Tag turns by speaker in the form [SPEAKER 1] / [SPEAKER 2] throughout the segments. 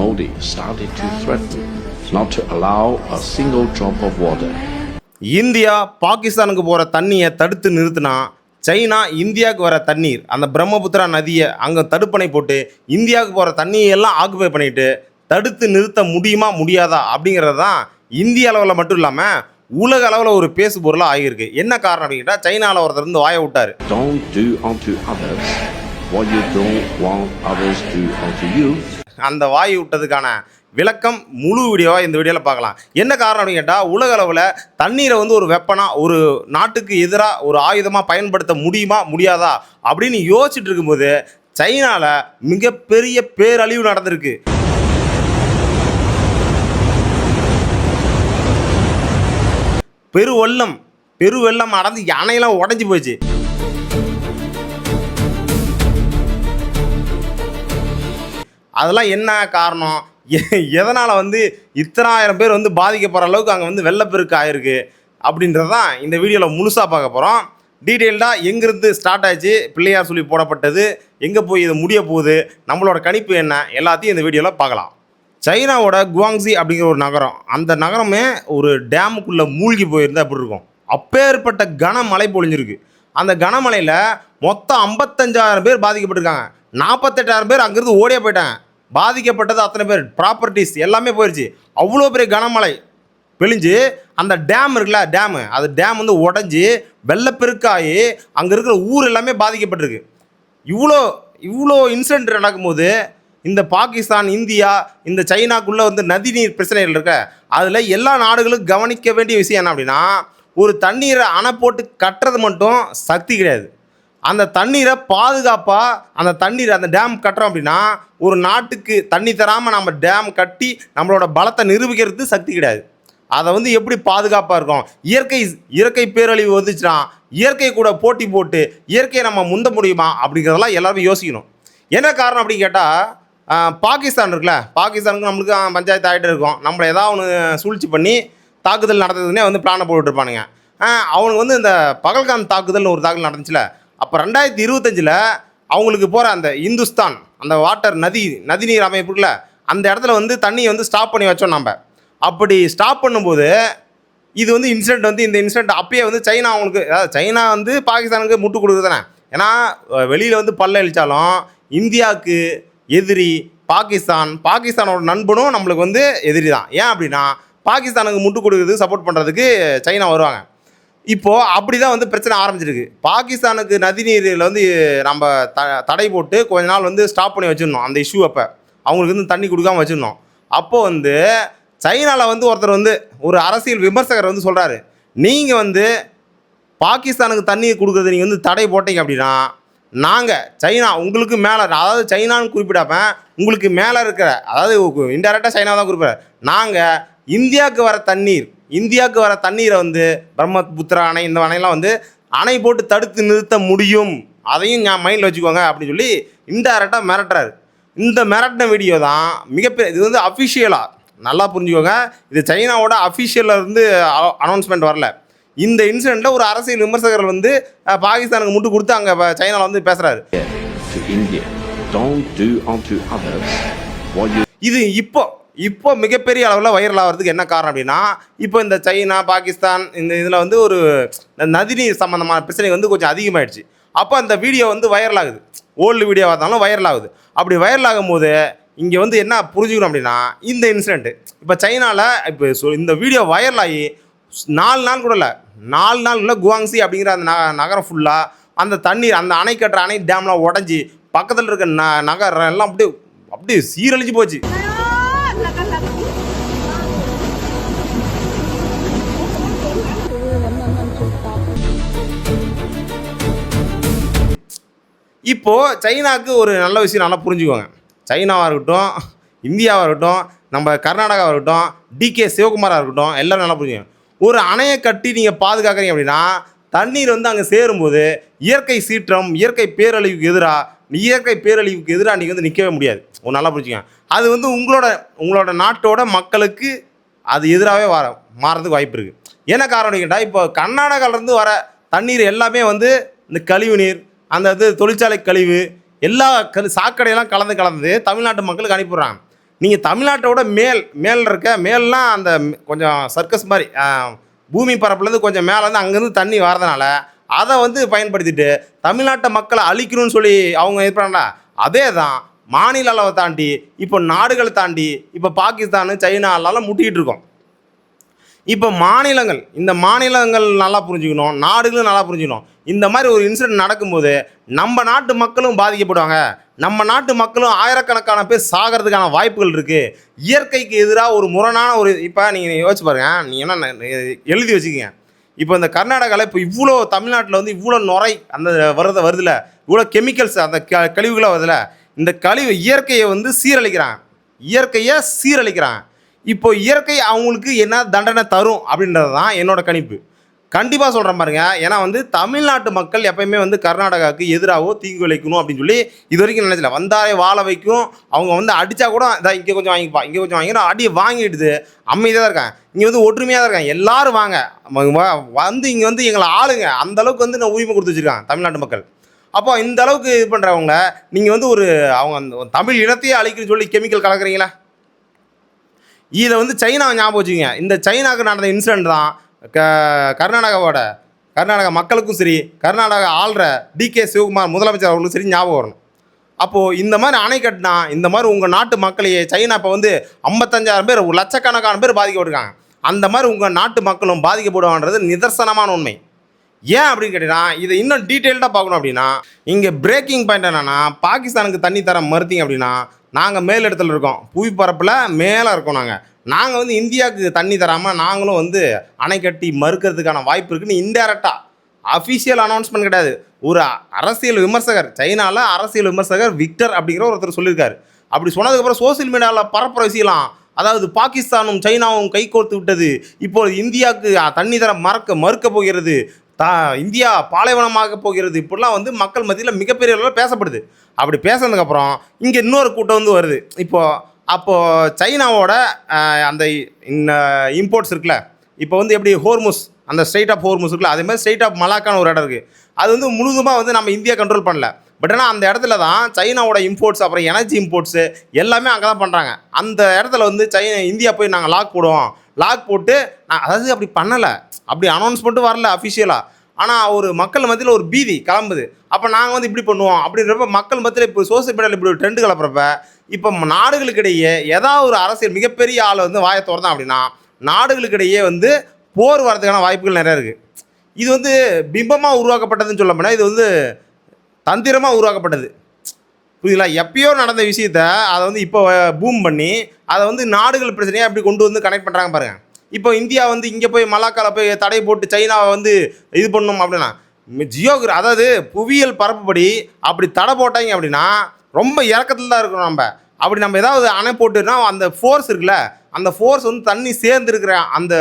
[SPEAKER 1] Modi started to threaten not to allow a single drop of water.
[SPEAKER 2] India பாகிஸ்தானுக்கு போகிற தண்ணியை தடுத்து நிறுத்தினா சைனா இந்தியாவுக்கு வர தண்ணீர் அந்த பிரம்மபுத்திரா நதியை அங்கே தடுப்பணை போட்டு இந்தியாவுக்கு போகிற தண்ணியை எல்லாம் ஆக்குபை பண்ணிட்டு தடுத்து நிறுத்த முடியுமா முடியாதா அப்படிங்கிறது தான் இந்திய அளவில் மட்டும் இல்லாமல் உலக அளவில் ஒரு பேசு பொருளாக ஆகியிருக்கு. என்ன காரணம் அப்படின்னா சைனாவில் ஒருத்தர் வந்து வாயை விட்டார்.
[SPEAKER 1] Don't do unto others what you don't want others to do unto you.
[SPEAKER 2] அந்த வாய் விட்டதுக்கான விளக்கம் முழு வீடியோவாக இந்த வீடியோவில் பார்க்கலாம். என்ன காரணம் அப்படின்னு கேட்டால் உலக அளவில் தண்ணீரை வந்து ஒரு வெப்பனாக ஒரு நாட்டுக்கு எதிராக ஒரு ஆயுதமாக பயன்படுத்த முடியுமா முடியாதா அப்படின்னு யோசிச்சுட்டு இருக்கும்போது சைனாவில் மிகப்பெரிய பேரழிவு நடந்திருக்கு. பெருவெள்ளம் நடந்து யானையெல்லாம் உடஞ்சி போச்சு. அதெல்லாம் என்ன காரணம், எதனால் வந்து இத்தனாயிரம் பேர் வந்து பாதிக்கப்படுற அளவுக்கு அங்கே வந்து வெள்ளப்பெருக்கு ஆயிருக்கு அப்படின்றது தான் இந்த வீடியோவில் முழுசாக பார்க்க போகிறோம். டீட்டெயில்டாக எங்கேருந்து ஸ்டார்ட் ஆச்சு, பிள்ளையார் சொல்லி போடப்பட்டது, எங்கே போய் இது முடிய போகுது, நம்மளோட கணிப்பு என்ன, எல்லாத்தையும் இந்த வீடியோவில் பார்க்கலாம். சைனாவோட குவாங்ஸி அப்படிங்கிற ஒரு நகரம், அந்த நகரமே ஒரு டேமுக்குள்ளே மூழ்கி போயிருந்தால் எப்படி இருக்கும், அப்பேற்பட்ட கனமழை பொழிஞ்சிருக்கு. அந்த கனமழையில் மொத்தம் 55,000 பேர் பாதிக்கப்பட்டிருக்காங்க. 48,000 பேர் அங்கேருந்து ஓடியே போயிட்டாங்க. பாதிக்கப்பட்டது அத்தனை பேர், ப்ராப்பர்ட்டிஸ் எல்லாமே போயிடுச்சு. அவ்வளோ பெரிய கனமழை பெழிஞ்சு அந்த டேம் இருக்குல்ல, அது டேம் வந்து உடஞ்சி வெள்ளப்பெருக்காகி அங்கே இருக்கிற ஊர் எல்லாமே பாதிக்கப்பட்டிருக்கு. இவ்வளோ இன்சிடென்ட் நடக்கும்போது இந்த பாகிஸ்தான், இந்தியா, இந்த சைனாக்குள்ளே வந்து நதிநீர் பிரச்சனைகள் இருக்க, அதில் எல்லா நாடுகளும் கவனிக்க வேண்டிய விஷயம் என்ன அப்படின்னா, ஒரு தண்ணீரை அணை போட்டு கட்டுறது மட்டும் சக்தி கிடையாது. அந்த தண்ணீரை பாதுகாப்பாக அந்த டேம் கட்டுறோம் அப்படின்னா ஒரு நாட்டுக்கு தண்ணி தராமல் நம்ம டேம் கட்டி நம்மளோட பலத்தை நிரூபிக்கிறது சக்தி கிடையாது. அதை வந்து எப்படி பாதுகாப்பாக இருக்கும், இயற்கை பேரழிவு வந்துச்சுன்னா இயற்கை கூட போட்டி போட்டு இயற்கையை நம்ம முந்த முடியுமா அப்படிங்கிறதெல்லாம் எல்லாருமே யோசிக்கணும். என்ன காரணம் அப்படின்னு கேட்டால், பாகிஸ்தான் இருக்குல்ல, பாகிஸ்தானுக்கு நம்மளுக்கு பஞ்சாயத்து ஆகிட்டு இருக்கும். நம்மளை ஏதாவது ஒன்று சூழ்ச்சி பண்ணி தாக்குதல் நடத்துறதுனே வந்து பிளானை போட்டுருப்பானுங்க. அவனுக்கு வந்து இந்த பகல்காம் தாக்குதல்னு ஒரு தாக்குதல் நடந்துச்சுல, அப்போ 2025 அவங்களுக்கு போகிற அந்த இந்துஸ்தான் அந்த வாட்டர் நதிநீர் அமைப்பு இருக்குல்ல, அந்த இடத்துல வந்து தண்ணியை வந்து ஸ்டாப் பண்ணி வச்சோம். நம்ம அப்படி ஸ்டாப் பண்ணும்போது இது வந்து இந்த இன்சிடென்ட் அப்பயே வந்து சைனா அவங்களுக்கு, அதாவது சைனா வந்து பாகிஸ்தானுக்கு முட்டு கொடுக்குறது தானே. ஏன்னா வெளியில் வந்து பல்ல அழித்தாலும் இந்தியாவுக்கு எதிரி பாகிஸ்தானோட நண்பனும் நம்மளுக்கு வந்து எதிரி தான். ஏன் அப்படின்னா பாகிஸ்தானுக்கு முட்டு கொடுக்குறது சப்போர்ட் பண்ணுறதுக்கு சைனா வருவாங்க. இப்போது அப்படி தான் வந்து பிரச்சனை ஆரம்பிச்சிருக்கு. பாகிஸ்தானுக்கு நதிநீரில் வந்து நம்ம தடை போட்டு கொஞ்ச நாள் வந்து ஸ்டாப் பண்ணி வச்சுருந்தோம் அந்த இஷ்யூ. அப்போ அவங்களுக்கு வந்து தண்ணி கொடுக்காமல் வச்சுருந்தோம். அப்போது வந்து சைனாவில் வந்து ஒருத்தர் வந்து ஒரு அரசியல் விமர்சகர் வந்து சொல்கிறாரு, நீங்கள் வந்து பாகிஸ்தானுக்கு தண்ணி கொடுக்குறது நீங்கள் வந்து தடை போட்டீங்க அப்படின்னா நாங்கள் சைனா உங்களுக்கு மேலே, அதாவது சைனான்னு குறிப்பிடாமல் உங்களுக்கு மேலே இருக்கிற, அதாவது இன்டெரக்டாக சைனா தான் குறிப்பிட்றாரு, நாங்கள் இந்தியாவுக்கு வர தண்ணீரை வந்து பிரம்மபுத்திரா அணை, இந்த அணையெல்லாம் வந்து அணை போட்டு தடுத்து நிறுத்த முடியும், அதையும் நான் மைண்டில் வச்சுக்கோங்க அப்படின்னு சொல்லி இன்டெரக்டாக மிரட்டுறாரு. இந்த மிரட்டின வீடியோ தான் மிகப்பெரிய, இது வந்து அஃபிஷியலாக நல்லா புரிஞ்சுக்கோங்க, இது சைனாவோட அஃபிஷியலில் இருந்து அனௌன்ஸ்மெண்ட் வரல. இந்த இன்சிடெண்ட்டில் ஒரு அரசியல் விமர்சகர் வந்து பாகிஸ்தானுக்கு முட்டு கொடுத்து அங்கே சைனாவில் வந்து பேசுகிறாரு. இது இப்போ மிகப்பெரிய அளவில் வைரல் ஆகிறதுக்கு என்ன காரணம் அப்படின்னா, இப்போ இந்த சைனா பாகிஸ்தான் இந்த இதில் வந்து ஒரு நதிநீர் சம்மந்தமான பிரச்சனை வந்து கொஞ்சம் அதிகமாகிடுச்சு. அப்போ அந்த வீடியோ வந்து வைரல் ஆகுது, ஓல்டு வீடியோவாக இருந்தாலும் வைரல் ஆகுது. அப்படி வைரல் ஆகும்போது இங்கே வந்து என்ன புரிஞ்சுக்கணும் அப்படின்னா, இந்த இன்சிடென்ட்டு இப்போ சைனாவில் இப்போ இந்த வீடியோ வைரல் ஆகி 4 நாள் கூட இல்லை, 4 நாள் இல்லை, குவாங்ஸி அப்படிங்கிற அந்த நகரம் ஃபுல்லாக அந்த தண்ணீர், அந்த அணை கட்டுற அணை டேம்லாம் உடஞ்சி பக்கத்தில் இருக்க நகரம் எல்லாம் அப்படியே சீரழிஞ்சு போச்சு. இப்போது சைனாவுக்கு ஒரு நல்ல விஷயம் நல்லா புரிஞ்சுக்கோங்க. சைனாவாக இருக்கட்டும், இந்தியாவாக இருக்கட்டும், நம்ம கர்நாடகாவாக இருக்கட்டும், டிகே சிவகுமாராக இருக்கட்டும், எல்லோரும் நல்லா புரிஞ்சுக்கோங்க. ஒரு அணையை கட்டி நீங்கள் பாதுகாக்கிறீங்க அப்படின்னா தண்ணீர் வந்து அங்கே சேரும்போது இயற்கை சீற்றம், இயற்கை பேரழிவுக்கு எதிராக நீங்கள் வந்து நிற்கவே முடியாது. நல்லா புரிஞ்சுக்கோங்க. அது வந்து உங்களோட நாட்டோட மக்களுக்கு அது எதிராகவே மாறதுக்கு வாய்ப்பு இருக்குது. என்ன காரணம் கேட்டால், இப்போ கர்நாடகாவிலேருந்து வர தண்ணீர் எல்லாமே வந்து இந்த கழிவு நீர், அந்த தொழிற்சாலை கழிவு, எல்லா சாக்கடையெல்லாம் கலந்து தமிழ்நாட்டு மக்களுக்கு அனுப்பிடுறாங்க. நீங்கள் தமிழ்நாட்டோட மேல் இருக்க மேல்லாம் அந்த கொஞ்சம் சர்க்கஸ் மாதிரி பூமி பரப்புலேருந்து கொஞ்சம் மேலே வந்து அங்கேருந்து தண்ணி வரதுனால அதை வந்து பயன்படுத்திட்டு தமிழ்நாட்டை மக்களை அழிக்கணும்னு சொல்லி அவங்க இது பண்ணா அதே தான் மாநில அளவை தாண்டி இப்போ நாடுகளை தாண்டி இப்போ பாகிஸ்தானு சைனாலாம் முட்டிக்கிட்டு இருக்கோம். இப்போ இந்த மாநிலங்கள் நல்லா புரிஞ்சுக்கணும், நாடுகளும் நல்லா புரிஞ்சுக்கணும். இந்த மாதிரி ஒரு இன்சிடென்ட் நடக்கும்போது நம்ம நாட்டு மக்களும் பாதிக்கப்படுவாங்க, நம்ம நாட்டு மக்களும் ஆயிரக்கணக்கான பேர் சாகிறதுக்கான வாய்ப்புகள் இருக்குது. இயற்கைக்கு எதிராக ஒரு முரணான ஒரு இப்போ நீங்கள் யோசிச்சு பாருங்க, நீங்கள் என்ன எழுதி வச்சுக்கோங்க. இப்போ இந்த கர்நாடகாவில் இப்போ இவ்வளோ தமிழ்நாட்டில் வந்து இவ்வளோ நுரை அந்த வருதுல, இவ்வளோ கெமிக்கல்ஸ் அந்த கழிவுகளாக வருதுல, இந்த கழிவு இயற்கையை வந்து சீரழிக்கிறாங்க. இப்போ இயற்கை அவங்களுக்கு என்ன தண்டனை தரும் அப்படின்றது தான் என்னோட கணிப்பு. கண்டிப்பாக சொல்கிறேன் பாருங்க. ஏன்னா வந்து தமிழ்நாட்டு மக்கள் எப்பயுமே வந்து கர்நாடகாவுக்கு எதிராகவோ தீங்கு விளைக்கணும் அப்படின்னு சொல்லி இது வரைக்கும் நினைச்சல. வந்தாலே வாழ வைக்கும். அவங்க வந்து அடித்தா கூட இதான் இங்கே கொஞ்சம் வாங்கிப்பா, இங்கே கொஞ்சம் வாங்கினா அடியை வாங்கிடுது. அமைதியாக தான் இருக்காங்க. இங்கே வந்து ஒற்றுமையாக தான் இருக்காங்க. எல்லோரும் வாங்க வந்து இங்கே வந்து எங்களை ஆளுங்க, அந்தளவுக்கு வந்து நான் உரிமை கொடுத்து வச்சுருக்காங்க தமிழ்நாட்டு மக்கள். அப்போ இந்த அளவுக்கு இது பண்ணுறவங்க நீங்கள் வந்து அவங்க தமிழ் இனத்தையே அழிக்கணும்னு சொல்லி கெமிக்கல் கலக்குறீங்களா? இதை வந்து சைனாவை ஞாபகம் வச்சுக்கோங்க. இந்த சைனாவுக்கு நடந்த இன்சிடென்ட் தான் கர்நாடகா மக்களுக்கும் சரி, கர்நாடகா ஆள்ற டிகே சிவகுமார் முதலமைச்சர் அவர்களுக்கும் சரி ஞாபகம் வரணும். அப்போது இந்த மாதிரி அணை கட்டினா இந்த மாதிரி உங்கள் நாட்டு மக்களையே சைனா இப்போ வந்து 55,000 பேர், ஒரு லட்சக்கணக்கான பேர் பாதிக்கப்பட்டிருக்காங்க. அந்த மாதிரி உங்கள் நாட்டு மக்களும் பாதிக்கப்படுவான்றது நிதர்சனமான உண்மை. ஏன் அப்படின்னு கேட்டிங்கன்னா, இதை இன்னும் டீட்டெயில்டாக பார்க்கணும் அப்படின்னா, இங்கே பிரேக்கிங் பாயிண்ட் என்னென்னா, பாகிஸ்தானுக்கு தண்ணி தர மறுத்தீங்க அப்படின்னா நாங்கள் மேல் இடத்துல இருக்கோம், புவி பரப்பில் மேலே இருக்கோம். நாங்கள் வந்து இந்தியாவுக்கு தண்ணி தராமல் நாங்களும் வந்து அணை கட்டி மறுக்கிறதுக்கான வாய்ப்பு இருக்குன்னு இன்டேரக்டாக, அஃபிஷியல் அனௌன்ஸ்மெண்ட் கிடையாது, ஒரு அரசியல் விமர்சகர், சைனாவில் அரசியல் விமர்சகர் விக்டர் அப்படிங்கிற ஒருத்தர் சொல்லியிருக்காரு. அப்படி சொன்னதுக்கப்புறம் சோசியல் மீடியாவில் பரப்புற விஷயலாம், அதாவது பாகிஸ்தானும் சைனாவும் கைகோர்த்து விட்டது, இப்போது இந்தியாவுக்கு தண்ணி தர மறுக்க போகிறது, இந்தியா பாலைவனமாக போகிறது, இப்படிலாம் வந்து மக்கள் மத்தியில் மிகப்பெரிய அளவில் பேசப்படுது. அப்படி பேசுனதுக்கப்புறம் இங்கே இன்னொரு கூட்டம் வந்து வருது. அப்போது சைனாவோட அந்த இம்போர்ட்ஸ் இருக்குல்ல, இப்போ வந்து எப்படி ஹோர்முஸ், அந்த ஸ்ட்ரெயிட் ஆஃப் ஹோர்முஸ் இருக்குல்ல, அதேமாதிரி ஸ்ட்ரெயிட் ஆஃப் மலாக்கான ஒரு இடம் இருக்குது. அது வந்து முழுதுமாக வந்து நம்ம இந்தியா கண்ட்ரோல் பண்ணல. பட் ஆனால் அந்த இடத்துல தான் சைனாவோட இம்போர்ட்ஸ், அப்புறம் எனர்ஜி இம்போர்ட்ஸு எல்லாமே அங்கே தான் பண்ணுறாங்க. அந்த இடத்துல வந்து இந்தியா போய் நாங்கள் லாக் போட்டு அதாவது அப்படி பண்ணலை, அப்படி அனௌன்ஸ்மெண்ட்டும் வரல அஃபிஷியலாக. ஆனால் ஒரு மக்கள் மத்தியில் ஒரு பீதி கிளம்புது. அப்போ நாங்கள் வந்து இப்படி பண்ணுவோம் அப்படின்றப்ப மக்கள் மத்தியில் இப்போ சோசியல் மீடியாவில் இப்படி ஒரு ட்ரெண்டு கிளப்புறப்ப இப்போ நாடுகளுக்கிடையே ஏதாவது ஒரு அரசியல் மிகப்பெரிய ஆள் வந்து வாயை திறந்தான் அப்படின்னா நாடுகளுக்கிடையே வந்து போர் வரதுக்கான வாய்ப்புகள் நிறையா இருக்குது. இது வந்து பிம்பமாக உருவாக்கப்பட்டதுன்னு சொல்ல போனால் இது வந்து தந்திரமாக உருவாக்கப்பட்டது. புரியுதுங்களா? எப்பயோ நடந்த விஷயத்த அதை வந்து இப்போ பூம் பண்ணி அதை வந்து நாடுகள் பிரச்சனையாக எப்படி கொண்டு வந்து கனெக்ட் பண்ணுறாங்க பாருங்கள். இப்போ இந்தியா வந்து இங்கே போய் மலாக்காவில் போய் தடை போட்டு சைனாவை வந்து இது பண்ணணும் அப்படின்னா அதாவது புவியியல் பரப்புப்படி அப்படி தடை போட்டாங்க அப்படின்னா ரொம்ப இறக்கத்தில் தான் இருக்கணும். அப்படி நம்ம ஏதாவது அணை போட்டுன்னா அந்த ஃபோர்ஸ் இருக்குல்ல, அந்த ஃபோர்ஸ் வந்து தண்ணி சேர்ந்துருக்கிற அந்த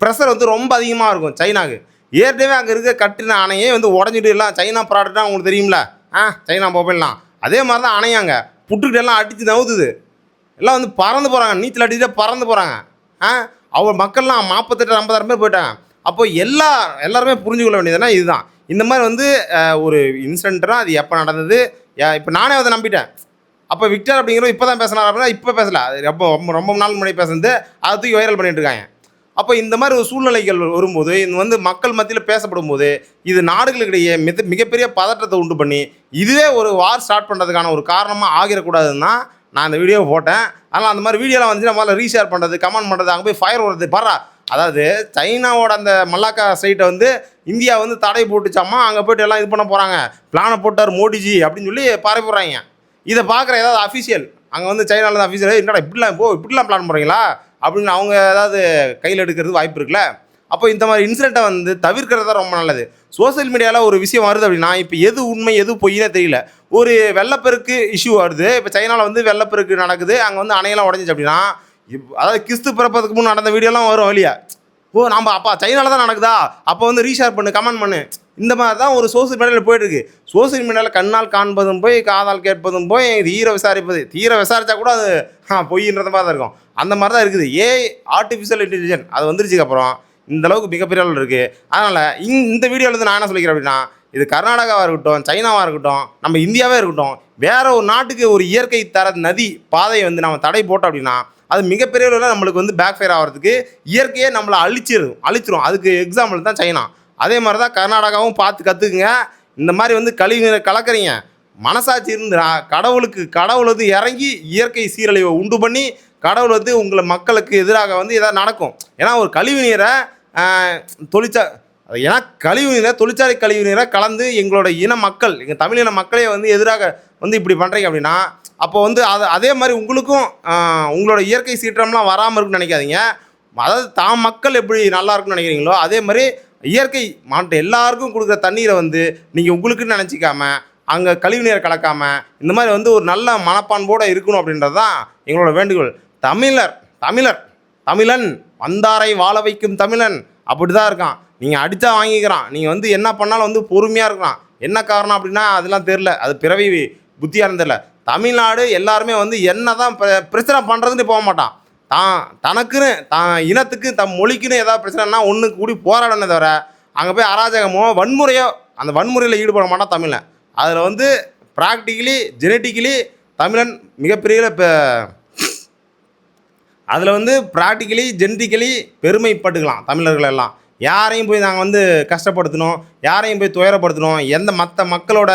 [SPEAKER 2] ப்ரெஷர் வந்து ரொம்ப அதிகமாக இருக்கும் சைனாவுக்கு. ஏற்கனவே அங்கே இருக்க கட்டின அணையே வந்து உடஞ்சிட்டு எல்லாம் சைனா ப்ராடக்டாக உங்களுக்கு தெரியும்ல, சைனா மொபைல்லாம் அதே மாதிரி தான் அணையாங்க புட்டுக்கிட்ட எல்லாம் அடித்து நவுத்துது, எல்லாம் வந்து பறந்து போகிறாங்க, நீச்சல் அடிச்சுட்டு பறந்து போகிறாங்க. அவங்க மக்கள்லாம் 48,000-50,000 பேர் போயிட்டாங்க. அப்போ எல்லாருமே புரிஞ்சுக்கொள்ள வேண்டியதுன்னா இதுதான். இந்த மாதிரி வந்து ஒரு இன்சிடென்ட்னா அது எப்போ நடந்தது, இப்போ நானே அதை நம்பிட்டேன். அப்போ விக்டர் அப்படிங்கிறத இப்போ தான் பேசினார் அப்படின்னா இப்போ பேசலை, அது ரொம்ப நாள் முன்னாடி பேசுனது அதை தூக்கி வைரல் பண்ணிட்டு இருக்காங்க. அப்போ இந்த மாதிரி ஒரு சூழ்நிலைகள் வரும்போது இது வந்து மக்கள் மத்தியில் பேசப்படும் போது இது நாடுகளுக்கிடையே மிகப்பெரிய பதற்றத்தை உண்டு பண்ணி இதுவே ஒரு வார் ஸ்டார்ட் பண்ணுறதுக்கான ஒரு காரணமாக ஆகிடக்கூடாதுன்னா நான் இந்த வீடியோவை போட்டேன். அதனால் அந்த மாதிரி வீடியோலாம் வந்துச்சுன்னா முதல்ல ரீஷேர் பண்ணுறது, கமெண்ட் பண்ணுறது, அங்கே போய் ஃபயர் வருது பாரா. அதாவது சைனாவோட அந்த மல்லாக்கா சைட்டை வந்து இந்தியா வந்து தடை போட்டுச்சாமா, அங்கே போய்ட்டு எல்லாம் இது பண்ண போகிறாங்க, பிளானை போட்டார் மோடிஜி அப்படின்னு சொல்லி பரப்புறாங்க. இதை பார்க்குற ஏதாவது அஃபிஷியல் அங்கே வந்து சைனாவில் தான் அஃபிஷியல் என்னடா இப்படிலாம் பிளான் பண்ணுறீங்களா அப்படின்னு அவங்க ஏதாவது கையில் எடுக்கிறது வாய்ப்பு இருக்குல்ல. அப்போ இந்த மாதிரி இன்சிடெண்ட்டை வந்து தவிர்க்கிறது தான் ரொம்ப நல்லது. சோசியல் மீடியாவில் ஒரு விஷயம் வருது அப்படின்னா இப்போ எது உண்மை எது பொய்னே தெரியல. ஒரு வெள்ளப்பெருக்கு இஷ்யூ வருது, இப்போ சைனாவில் வந்து வெள்ளப்பெருக்கு நடக்குது, அங்கே வந்து அணையெல்லாம் உடஞ்சிச்சு அப்படின்னா அதாவது கிறிஸ்து பிறப்பதுக்கு முன் நடந்த வீடியோலாம் வரும் வழியா, நம்ம அப்பா சைனாவில் தான் நடக்குதா, அப்போ வந்து ரீஷேர் பண்ணு, கமெண்ட் பண்ணு, இந்த மாதிரி தான் ஒரு சோசியல் மீடியாவில் போயிட்டுருக்கு. சோசியல் மீடியாவில் கண்ணால் காண்பதும் போய் காதால் கேட்பதும் போய் தீர விசாரித்தா கூட அது பொய்ன்றத மாதிரி தான் இருக்கும். அந்த மாதிரி தான் இருக்குது. ஆர்டிஃபிஷியல் இன்டெலிஜென்ஸ் அது வந்துருச்சுக்கப்புறம் இந்த அளவுக்கு மிகப்பெரிய அளவில் இருக்குது. அதனால் இந்த வீடியோவில் நான் என்ன சொல்லிக்கிறேன் அப்படின்னா, இது கர்நாடகாவாக இருக்கட்டும், சைனாவாக இருக்கட்டும், நம்ம இந்தியாவே இருக்கட்டும், வேறு ஒரு நாட்டுக்கு ஒரு இயற்கை தர நதி பாதையை வந்து நம்ம தடை போட்டோம் அப்படின்னா அது மிகப்பெரிய அளவில் நம்மளுக்கு வந்து பேக் ஃபயர் ஆகிறதுக்கு இயற்கையே நம்மளை அழிச்சிரும். அதுக்கு எக்ஸாம்பிள் தான் சைனா. அதே மாதிரி தான் கர்நாடகாவும் பார்த்து கற்றுக்குங்க. இந்த மாதிரி வந்து கழிவு நீரை கலக்கிறீங்க, மனசாட்சி இருந்துடா கடவுள் வந்து இறங்கி இயற்கை சீரழிவை உண்டு பண்ணி கடவுள் வந்து உங்களை மக்களுக்கு எதிராக வந்து எதாவது நடக்கும். ஏன்னா ஒரு கழிவு நீரை தொழிற்சாலை கழிவு நீரை கலந்து எங்களோட எங்கள் தமிழ் இன மக்களே வந்து எதிராக வந்து இப்படி பண்ணுறீங்க அப்படின்னா அப்போ வந்து அதே மாதிரி உங்களுக்கும் உங்களோட இயற்கை சீற்றம்லாம் வராமல் இருக்குன்னு நினைக்காதீங்க. அதாவது மக்கள் எப்படி நல்லா இருக்குன்னு நினைக்கிறீங்களோ அதே மாதிரி இயற்கை எல்லாருக்கும் கொடுக்குற தண்ணீரை வந்து நீங்கள் உங்களுக்குன்னு நினச்சிக்காம அங்கே கழிவு நீரை கலக்காமல் இந்த மாதிரி வந்து ஒரு நல்ல மனப்பான்போடு இருக்கணும் அப்படின்றது தான் எங்களோட வேண்டுகோள். தமிழன் வந்தாரை வாழ வைக்கும் தமிழன் அப்படி தான் இருக்கான். நீங்கள் அடித்தா வாங்கிக்கிறான், நீங்கள் வந்து என்ன பண்ணாலும் வந்து பொறுமையாக இருக்கலாம். என்ன காரணம் அப்படின்னா அதெல்லாம் தெரில, அது பிறவி புத்தியாக தெரில. தமிழ்நாடு எல்லாருமே வந்து என்ன தான் பிரச்சனை பண்ணுறதுன்னு போக மாட்டான். தனக்குன்னு இனத்துக்கு மொழிக்குன்னு ஏதாவது பிரச்சனைனா ஒன்றுக்கு கூடி போராடனே தவிர அங்கே போய் அராஜகமோ வன்முறையோ அந்த வன்முறையில் ஈடுபட மாட்டான் தமிழன். அதில் வந்து ப்ராக்டிக்கலி ஜெனட்டிக்கலி தமிழன் மிகப்பெரிய அதில் வந்து ப்ராக்டிக்கலி ஜெனட்டிக்கலி பெருமைப்பட்டுக்கலாம் தமிழர்கள் எல்லாம். யாரையும் போய் நாங்கள் வந்து கஷ்டப்படுத்தணும், யாரையும் போய் துயரப்படுத்தணும், மற்ற மக்களோட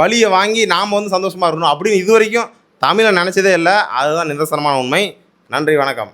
[SPEAKER 2] வழியை வாங்கி நாம் வந்து சந்தோஷமாக இருக்கணும் அப்படின்னு இது வரைக்கும் தமிழை நினச்சதே இல்லை. அதுதான் நிதர்சனமான உண்மை. நன்றி, வணக்கம்.